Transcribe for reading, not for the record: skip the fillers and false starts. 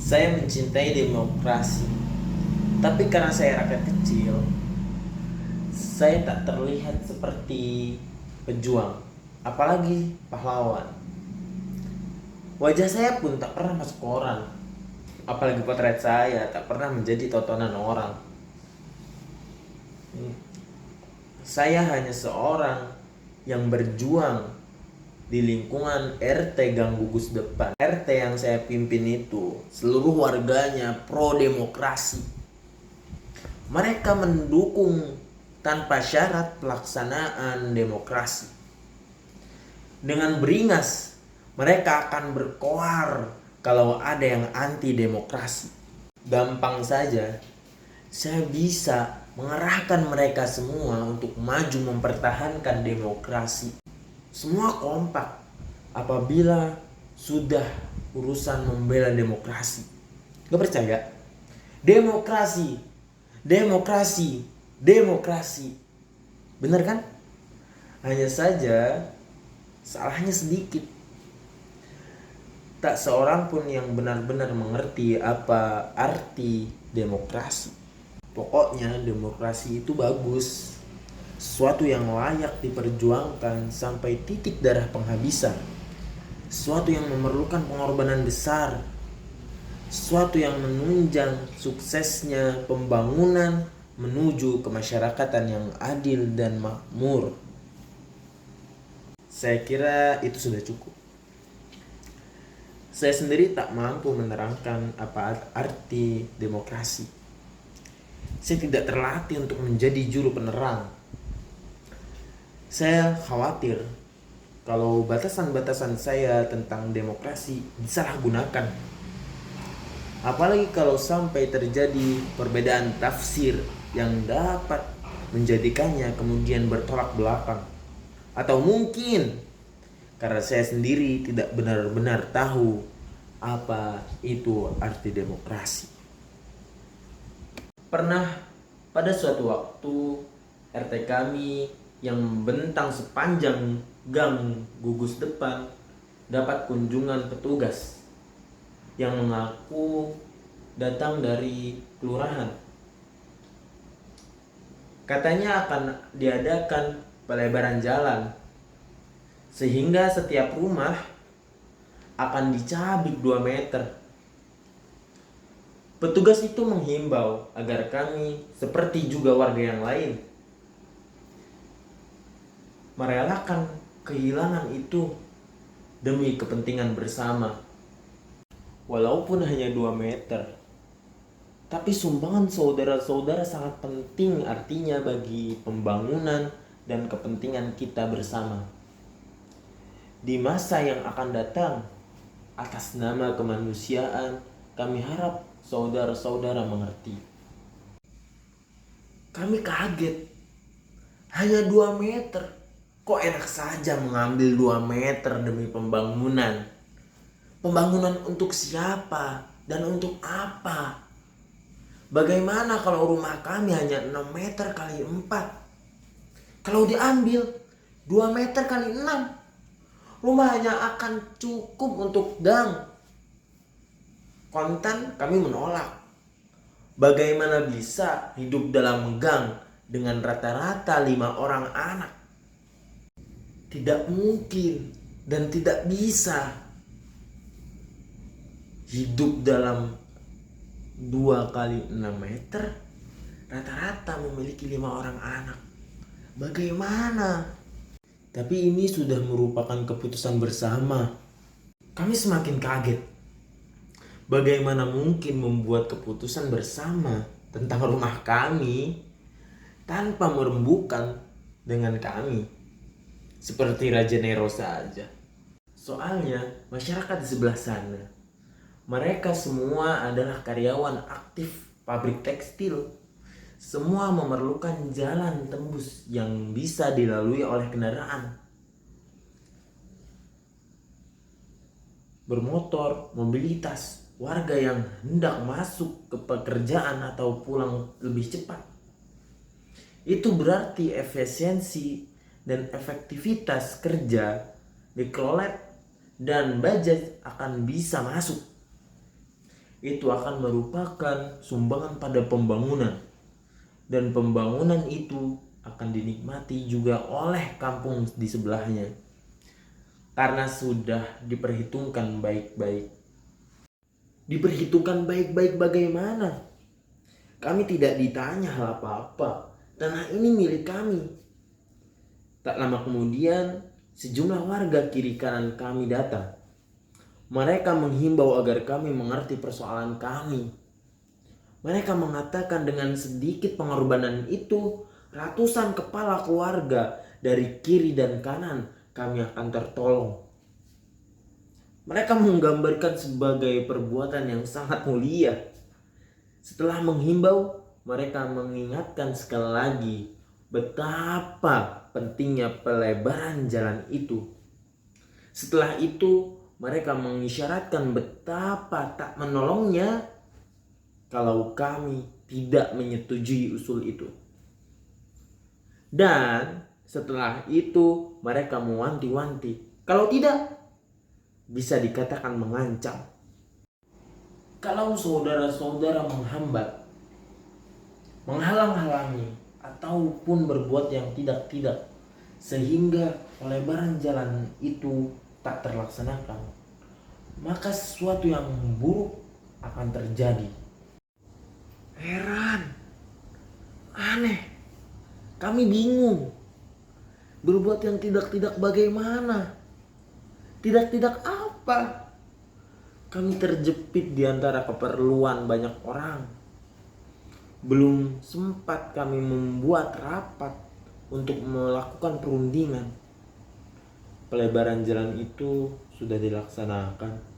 Saya mencintai demokrasi, tapi karena saya rakyat kecil, saya tak terlihat seperti pejuang, apalagi pahlawan. Wajah saya pun tak pernah masuk koran, apalagi potret saya tak pernah menjadi tontonan orang. Saya hanya seorang yang berjuang di lingkungan RT Gang Gugus Depan. RT yang saya pimpin itu seluruh warganya pro demokrasi. Mereka mendukung tanpa syarat pelaksanaan demokrasi. Dengan beringas, mereka akan berkoar kalau ada yang anti demokrasi. Gampang saja, saya bisa mengerahkan mereka semua untuk maju mempertahankan demokrasi. Semua kompak apabila sudah urusan membela demokrasi. Gak percaya? Demokrasi, demokrasi, demokrasi. Bener kan? Hanya saja salahnya sedikit. Tak seorang pun yang benar-benar mengerti apa arti demokrasi. Pokoknya demokrasi itu bagus, sesuatu yang layak diperjuangkan sampai titik darah penghabisan, sesuatu yang memerlukan pengorbanan besar, sesuatu yang menunjang suksesnya pembangunan menuju kemasyarakatan yang adil dan makmur. Saya kira itu sudah cukup. Saya sendiri tak mampu menerangkan apa arti demokrasi. Saya tidak terlatih untuk menjadi juru penerang. Saya khawatir kalau batasan-batasan saya tentang demokrasi disalahgunakan. Apalagi kalau sampai terjadi perbedaan tafsir yang dapat menjadikannya kemudian bertolak belakang. Atau mungkin karena saya sendiri tidak benar-benar tahu apa itu arti demokrasi. Pernah pada suatu waktu RT kami yang membentang sepanjang gang Gugus Depan dapat kunjungan petugas yang mengaku datang dari kelurahan. Katanya akan diadakan pelebaran jalan sehingga setiap rumah akan dicabik 2 meter. Petugas itu menghimbau agar kami, seperti juga warga yang lain, merelakan kehilangan itu demi kepentingan bersama. Walaupun hanya 2 meter, tapi sumbangan saudara-saudara sangat penting artinya bagi pembangunan dan kepentingan kita bersama. Di masa yang akan datang, atas nama kemanusiaan, kami harap saudara-saudara mengerti. Kami kaget. Hanya 2 meter. Kok enak saja mengambil 2 meter demi pembangunan? Pembangunan untuk siapa? Dan untuk apa? Bagaimana kalau rumah kami hanya 6 meter kali 4? Kalau diambil 2 meter kali 6, rumah hanya akan cukup untuk gang. Konten kami menolak. Bagaimana bisa hidup dalam gang dengan rata-rata 5 orang anak? Tidak mungkin dan tidak bisa hidup dalam 2 kali 6 meter rata-rata memiliki 5 orang anak. Bagaimana? Tapi ini sudah merupakan keputusan bersama. Kami semakin kaget. Bagaimana mungkin membuat keputusan bersama tentang rumah kami tanpa merembukan dengan kami? Seperti Raja Nero saja. Soalnya masyarakat di sebelah sana, mereka semua adalah karyawan aktif pabrik tekstil. Semua memerlukan jalan tembus yang bisa dilalui oleh kendaraan. Bermotor, mobilitas, warga yang hendak masuk ke pekerjaan atau pulang lebih cepat. Itu berarti efisiensi dan efektivitas kerja Mikrolet dan budget akan bisa masuk. itu akan merupakan sumbangan pada pembangunan, dan pembangunan itu akan dinikmati juga oleh kampung di sebelahnya karena sudah diperhitungkan baik-baik. Diperhitungkan baik-baik bagaimana? Kami tidak ditanya hal apa-apa. Tanah ini milik kami. Tak lama kemudian, sejumlah warga kiri kanan kami datang. Mereka menghimbau agar kami mengerti persoalan kami. Mereka mengatakan dengan sedikit pengorbanan itu, ratusan kepala keluarga dari kiri dan kanan kami akan tertolong. Mereka menggambarkan sebagai perbuatan yang sangat mulia. Setelah menghimbau, mereka mengingatkan sekali lagi betapa pentingnya pelebaran jalan itu. Setelah itu, mereka mengisyaratkan betapa tak menolongnya kalau kami tidak menyetujui usul itu. Dan setelah itu, mereka mewanti-wanti. Kalau tidak, bisa dikatakan mengancam. Kalau saudara-saudara menghambat, menghalang-halangi, ataupun berbuat yang tidak-tidak, sehingga pelebaran jalan itu tak terlaksanakan, maka sesuatu yang buruk akan terjadi. Heran, aneh, kami bingung. Berbuat yang tidak-tidak bagaimana? Tidak-tidak apa? Kami terjepit di antara keperluan banyak orang. Belum sempat kami membuat rapat untuk melakukan perundingan. Pelebaran jalan itu sudah dilaksanakan.